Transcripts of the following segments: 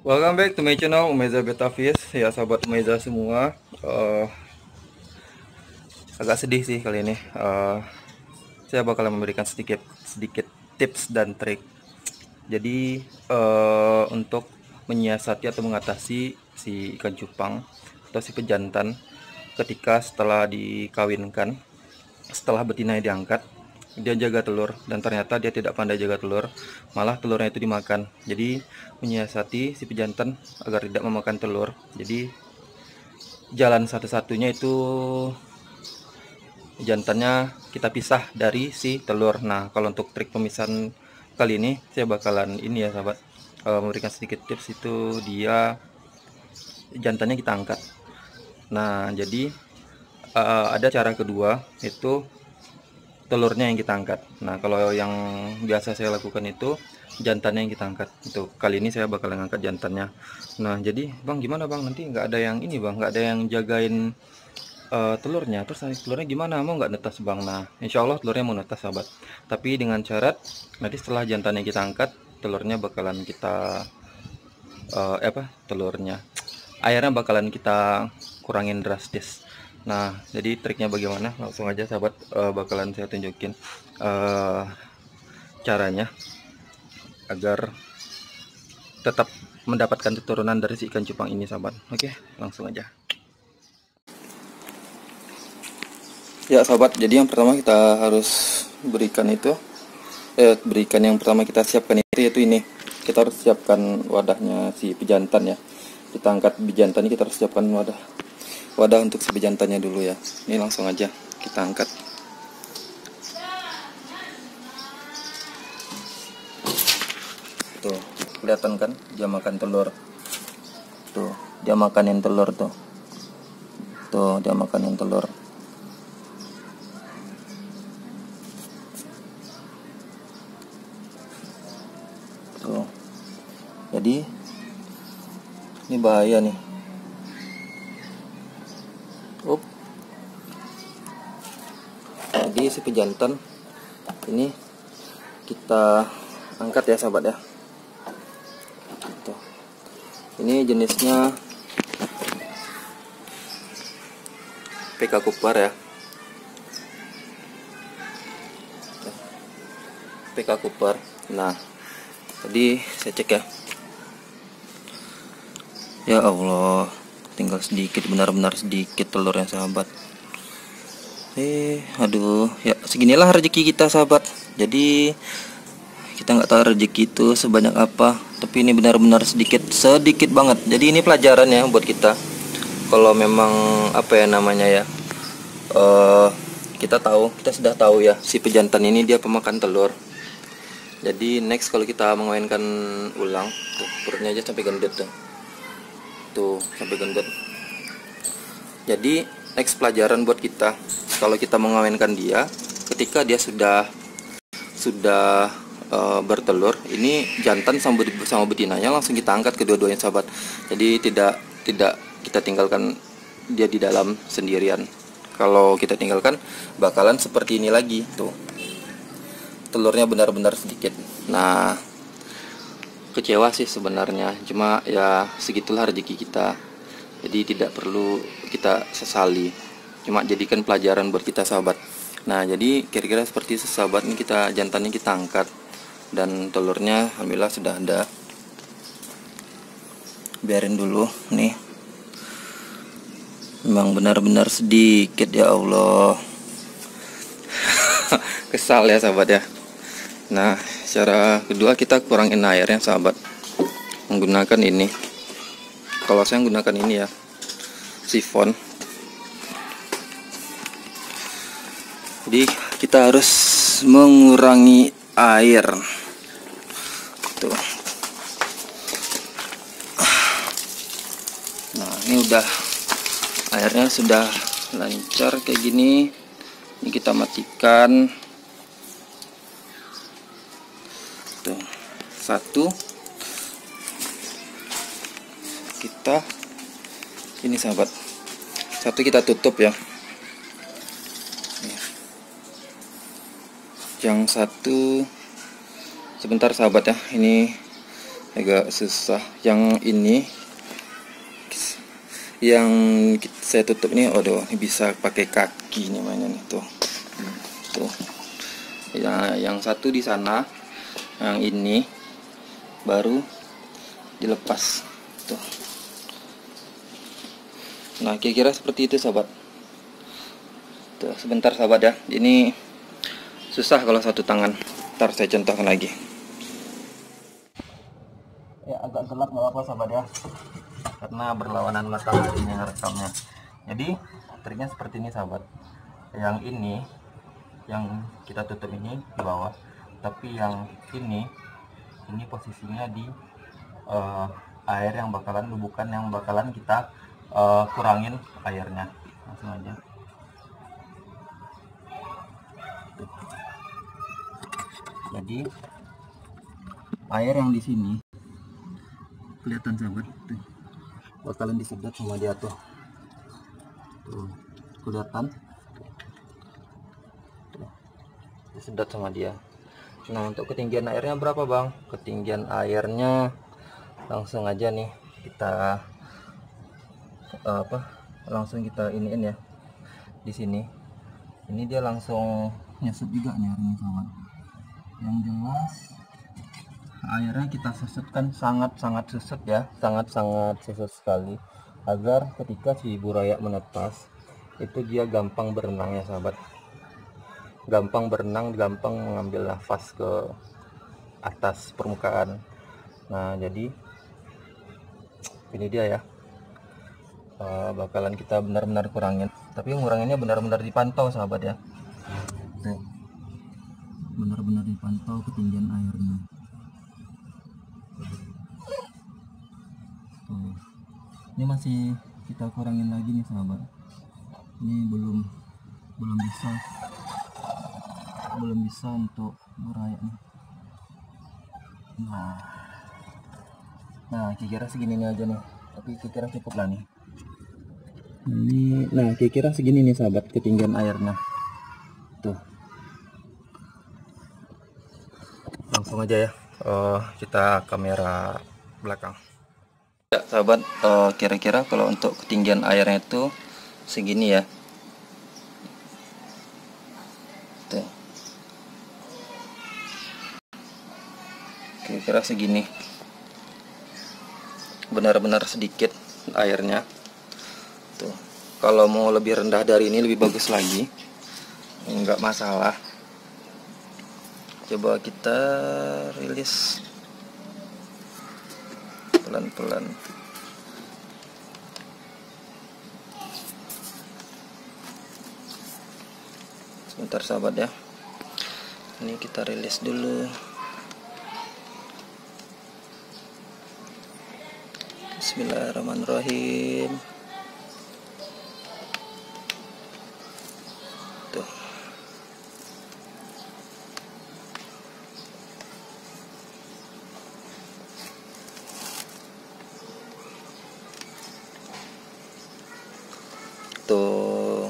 Welcome back to my channel Umeza Betavies. Ya sahabat Umeza semua, agak sedih sih kali ini. Saya bakalan memberikan sedikit sedikit tips dan trik. Jadi untuk menyiasati atau mengatasi si ikan cupang atau si pejantan ketika setelah dikawinkan, setelah betinanya diangkat, dia jaga telur dan ternyata dia tidak pandai jaga telur, malah telurnya itu dimakan. Jadi menyiasati si pejantan agar tidak memakan telur, jadi jalan satu-satunya itu jantannya kita pisah dari si telur. Nah, kalau untuk trik pemisahan kali ini saya bakalan ini ya sahabat, memberikan sedikit tips. Itu dia jantannya kita angkat. Nah, jadi ada cara kedua, itu telurnya yang kita angkat. Nah, kalau yang biasa saya lakukan itu jantannya yang kita angkat. Itu kali ini saya bakalan angkat jantannya. Nah, jadi bang, gimana bang, nanti nggak ada yang ini bang, nggak ada yang jagain telurnya, terus nanti telurnya gimana, mau nggak netas bang? Nah, insya Allah telurnya mau netas sahabat, tapi dengan syarat nanti setelah jantannya kita angkat, telurnya bakalan kita telurnya, airnya bakalan kita kurangin drastis. Nah, jadi triknya bagaimana, langsung aja sahabat, bakalan saya tunjukin caranya agar tetap mendapatkan keturunan dari si ikan cupang ini sahabat. Oke, langsung aja. Ya sahabat, jadi yang pertama kita harus berikan itu, yang pertama kita siapkan itu yaitu ini. Kita harus siapkan wadahnya si pejantan ya. Kita angkat pejantan ini, kita harus siapkan wadah untuk si pejantannya dulu ya. Ini langsung aja kita angkat. Tuh, kelihatan kan dia makan telur. Tuh, dia makanin telur tuh. Tuh, dia makanin telur. Tuh. Jadi ini bahaya nih. Jadi si pejantan ini kita angkat ya sahabat ya. Tuh. Ini jenisnya PK Cooper ya. PK Cooper. Nah, tadi saya cek ya. Ya Allah, tinggal sedikit, benar-benar sedikit telurnya sahabat. Aduh, ya seginilah rezeki kita sahabat. Jadi kita nggak tahu rezeki itu sebanyak apa, tapi ini benar-benar sedikit banget. Jadi ini pelajaran ya buat kita. Kalau memang ya, kita sudah tahu ya si pejantan ini dia pemakan telur. Jadi next kalau kita mengawinkan ulang, tuh perutnya aja sampai gendut tuh sampai gendut. Jadi next pelajaran buat kita, kalau kita mengawinkan dia ketika dia sudah bertelur, ini jantan sama betinanya langsung kita angkat kedua-duanya sahabat. Jadi tidak kita tinggalkan dia di dalam sendirian. Kalau kita tinggalkan bakalan seperti ini lagi tuh, telurnya benar-benar sedikit. Nah, kecewa sih sebenarnya, cuma ya segitulah rezeki kita. Jadi tidak perlu kita sesali, cuma jadikan pelajaran buat kita sahabat. Nah, jadi kira-kira seperti itu sahabat. Ini jantannya kita angkat dan telurnya alhamdulillah sudah ada. Biarin dulu nih, memang benar-benar sedikit ya Allah. Kesal ya sahabat ya. Nah, cara kedua kita kurangin airnya sahabat, menggunakan ini. Kalau saya menggunakan ini ya, sifon. Jadi kita harus mengurangi air tuh. Nah, ini udah airnya sudah lancar kayak gini. Ini kita matikan. Tuh, satu. Kita ini sahabat, satu kita tutup ya. Yang satu sebentar sahabat ya, ini agak susah. Yang ini yang saya tutup ini, aduh, ini bisa pakai kaki nih mainnya nih, tuh. Tuh. Ya, yang satu di sana, yang ini baru dilepas. Tuh. Nah, kira-kira seperti itu, sahabat. Tuh, sebentar sahabat ya. Ini susah kalau satu tangan. Ntar saya contohkan lagi. Ya, agak gelap nggak apa-apa sahabat ya, karena berlawanan mataharinya rekamnya. Jadi triknya seperti ini sahabat. Yang ini yang kita tutup ini di bawah, tapi yang ini posisinya di air yang bakalan, bukan yang bakalan kita kurangin airnya. Langsung aja. Tuh. Jadi air yang di sini kelihatan sahabat, tuh, bakalan disedot sama dia tuh. Tuh, kelihatan. Tuh, disedot sama dia. Nah, untuk ketinggian airnya berapa bang? Ketinggian airnya langsung aja nih kita langsung kita iniin ya. Di sini ini dia langsung nyesut juga nih airnya sahabat. Yang jelas airnya kita susutkan sangat-sangat susut ya, sangat-sangat susut sekali, agar ketika si buaya menetas itu dia gampang berenang ya sahabat, gampang berenang, gampang mengambil nafas ke atas permukaan. Nah, jadi ini dia ya, bakalan kita benar-benar kurangin, tapi nguranginnya benar-benar dipantau sahabat ya. Benar-benar dipantau ketinggian airnya. Tuh. Ini masih kita kurangin lagi nih sahabat. Ini belum bisa untuk buaya nih. Nah, kira-kira segini nih aja nih. Tapi kira-kira cukup lah nih. Nah, kira-kira segini nih sahabat ketinggian airnya. Tuh. Langsung aja ya. Kita kamera belakang. Ya sahabat, kira-kira kalau untuk ketinggian airnya itu segini ya. Tuh. Kira-kira segini. Benar-benar sedikit airnya. Tuh. Kalau mau lebih rendah dari ini lebih bagus lagi. Enggak masalah. Coba kita rilis pelan-pelan. Sebentar sahabat ya. Ini kita rilis dulu. Bismillahirrahmanirrahim. Tuh. Tuh.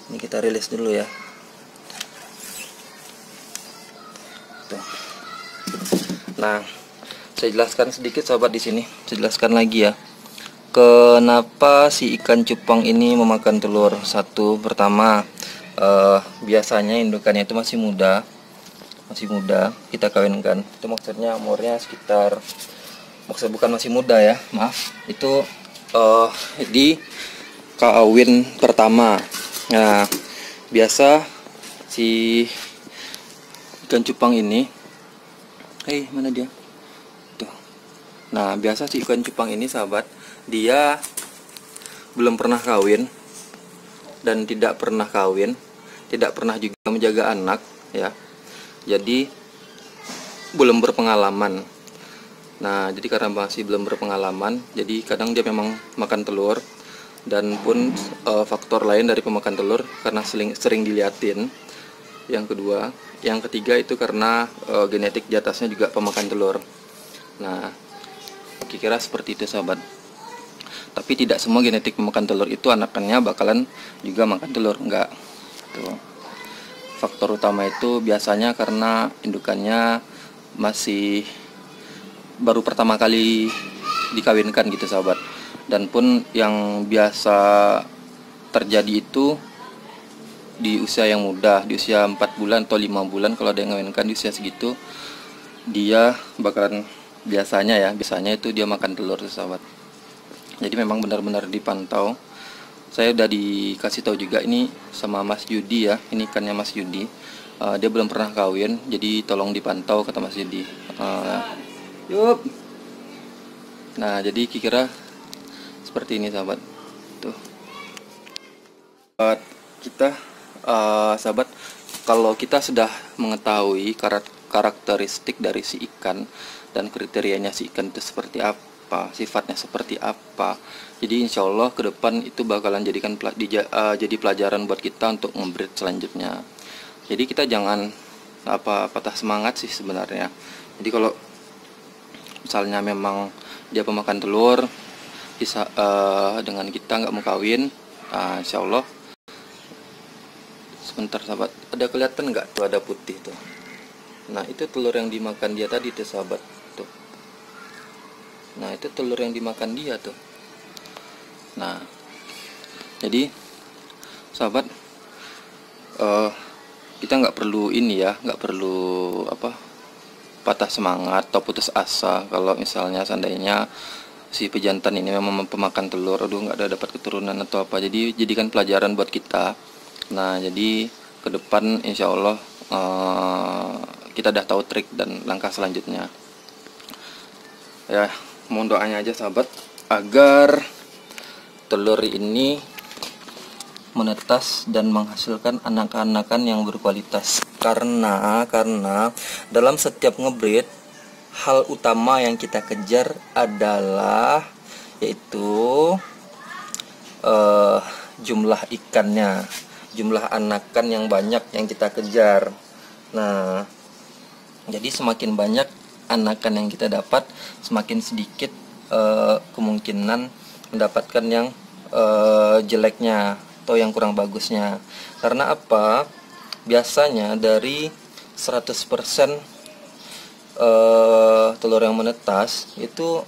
Ini kita rilis dulu ya. Tuh. Nah, saya jelaskan sedikit sahabat di sini. Saya jelaskan lagi ya. Kenapa si ikan cupang ini memakan telur? Satu, pertama, biasanya indukannya itu masih muda, kita kawinkan. Itu maksudnya umurnya sekitar, bukan masih muda ya, maaf. Itu di kawin pertama. Nah, biasa si ikan cupang ini, mana dia? Tuh. Nah, biasa si ikan cupang ini sahabat, dia belum pernah kawin dan tidak pernah juga menjaga anak ya. Jadi belum berpengalaman. Nah, jadi karena masih belum berpengalaman, jadi kadang dia memang makan telur. Dan pun faktor lain dari pemakan telur karena sering diliatin. Yang kedua, yang ketiga itu karena genetik di atasnya juga pemakan telur. Nah, kira-kira seperti itu sahabat. Tapi tidak semua genetik pemakan telur itu anakannya bakalan juga makan telur, enggak. Tuh. Faktor utama itu biasanya karena indukannya masih baru pertama kali dikawinkan gitu sahabat. Dan pun yang biasa terjadi itu di usia yang muda, di usia 4 bulan atau 5 bulan, kalau ada yang ngawinkan di usia segitu, dia bakalan biasanya itu dia makan telur sahabat. Jadi memang benar-benar dipantau. Saya udah dikasih tahu juga ini sama Mas Yudi ya, ini ikannya Mas Yudi. Dia belum pernah kawin, jadi tolong dipantau kata Mas Yudi. Yup. Nah, jadi kira seperti ini sahabat. Tuh. Kita sahabat, kalau kita sudah mengetahui karakteristik dari si ikan dan kriterianya si ikan itu seperti apa, sifatnya seperti apa, jadi insya Allah ke depan itu bakalan jadi pelajaran buat kita untuk ngebreed selanjutnya. Jadi kita jangan patah semangat sih sebenarnya. Jadi kalau misalnya memang dia pemakan telur, bisa dengan kita nggak mau kawin, insya Allah. Sebentar sahabat, ada kelihatan nggak tuh ada putih tuh? Nah itu telur yang dimakan dia tadi tuh sahabat tuh. Nah itu telur yang dimakan dia tuh. Nah jadi sahabat, kita nggak perlu nggak perlu patah semangat atau putus asa kalau misalnya seandainya si pejantan ini memang pemakan telur, aduh nggak ada dapat keturunan atau apa. Jadi jadikan pelajaran buat kita. Nah jadi ke depan insya Allah kita udah tahu trik dan langkah selanjutnya ya. Mohon doanya aja sahabat agar telur ini menetas dan menghasilkan anak-anakan yang berkualitas. Karena dalam setiap ngebreed, hal utama yang kita kejar adalah yaitu jumlah ikannya, jumlah anakan yang banyak yang kita kejar. Nah, jadi semakin banyak anakan yang kita dapat, semakin sedikit kemungkinan mendapatkan yang jeleknya atau yang kurang bagusnya. Karena apa? Biasanya dari 100% telur yang menetas itu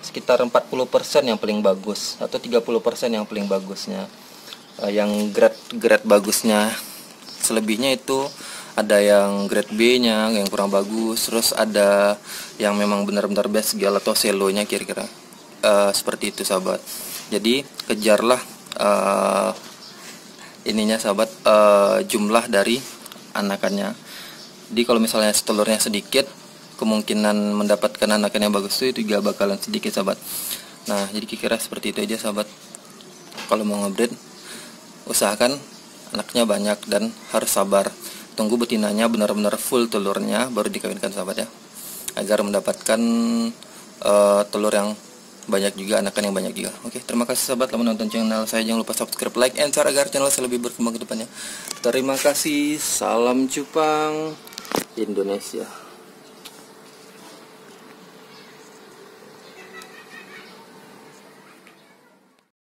sekitar 40% yang paling bagus atau 30% yang paling bagusnya. Yang grade bagusnya, selebihnya itu ada yang grade B nya yang kurang bagus, terus ada yang memang benar-benar best girl atau selonya kira-kira seperti itu sahabat. Jadi kejarlah ininya sahabat, jumlah dari anakannya. Jadi kalau misalnya telurnya sedikit, kemungkinan mendapatkan anakan yang bagus itu juga bakalan sedikit sahabat. Nah jadi kira-kira seperti itu aja sahabat. Kalau mau ngebreed, usahakan anaknya banyak dan harus sabar. Tunggu betinanya benar-benar full telurnya baru dikawinkan sahabat ya, agar mendapatkan telur yang banyak juga, anakan yang banyak juga. Oke, terima kasih sahabat telah menonton channel saya. Jangan lupa subscribe, like, and share agar channel saya lebih berkembang ke depannya. Terima kasih. Salam cupang Indonesia.